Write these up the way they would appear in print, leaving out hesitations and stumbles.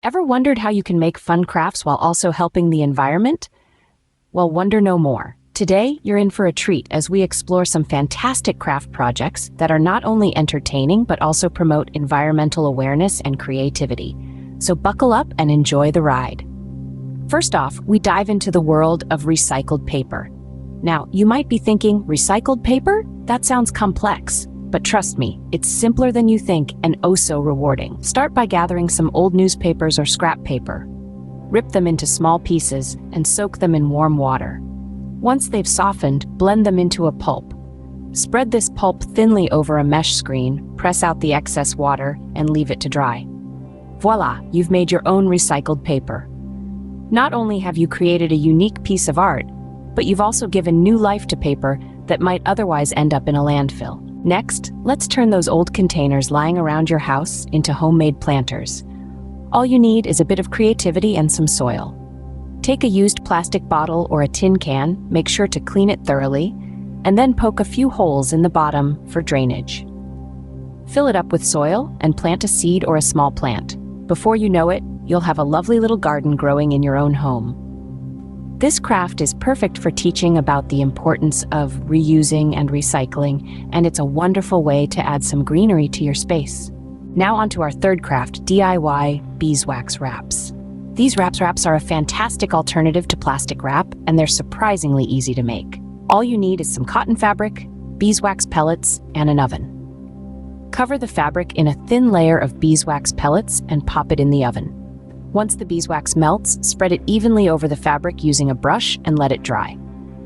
Ever wondered how you can make fun crafts while also helping the environment? Well, wonder no more. Today, you're in for a treat as we explore some fantastic craft projects that are not only entertaining but also promote environmental awareness and creativity. So buckle up and enjoy the ride. First off, we dive into the world of recycled paper. Now, you might be thinking, recycled paper? That sounds complex. But trust me, it's simpler than you think and oh so rewarding. Start by gathering some old newspapers or scrap paper. Rip them into small pieces and soak them in warm water. Once they've softened, blend them into a pulp. Spread this pulp thinly over a mesh screen, press out the excess water, and leave it to dry. Voila, you've made your own recycled paper. Not only have you created a unique piece of art, but you've also given new life to paper that might otherwise end up in a landfill. Next, let's turn those old containers lying around your house into homemade planters. All you need is a bit of creativity and some soil. Take a used plastic bottle or a tin can, make sure to clean it thoroughly, and then poke a few holes in the bottom for drainage. Fill it up with soil and plant a seed or a small plant. Before you know it, you'll have a lovely little garden growing in your own home. This craft is perfect for teaching about the importance of reusing and recycling, and it's a wonderful way to add some greenery to your space. Now onto our third craft, DIY beeswax wraps. These wraps are a fantastic alternative to plastic wrap, and they're surprisingly easy to make. All you need is some cotton fabric, beeswax pellets, and an oven. Cover the fabric in a thin layer of beeswax pellets and pop it in the oven. Once the beeswax melts, spread it evenly over the fabric using a brush and let it dry.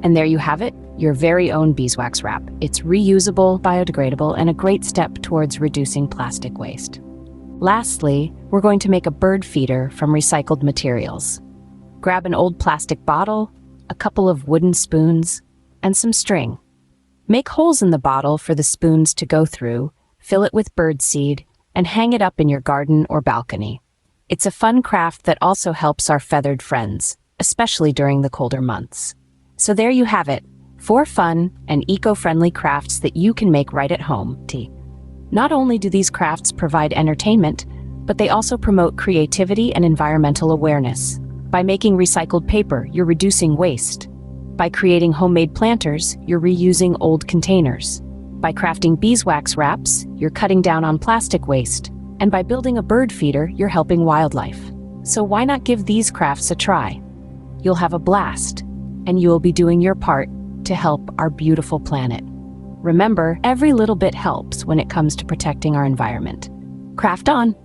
And there you have it, your very own beeswax wrap. It's reusable, biodegradable, and a great step towards reducing plastic waste. Lastly, we're going to make a bird feeder from recycled materials. Grab an old plastic bottle, a couple of wooden spoons, and some string. Make holes in the bottle for the spoons to go through, fill it with bird seed, and hang it up in your garden or balcony. It's a fun craft that also helps our feathered friends, especially during the colder months. So there you have it, 4 fun and eco-friendly crafts that you can make right at home. Not only do these crafts provide entertainment, but they also promote creativity and environmental awareness. By making recycled paper, you're reducing waste. By creating homemade planters, you're reusing old containers. By crafting beeswax wraps, you're cutting down on plastic waste. And by building a bird feeder, you're helping wildlife. So why not give these crafts a try? You'll have a blast, and you'll be doing your part to help our beautiful planet. Remember, every little bit helps when it comes to protecting our environment. Craft on!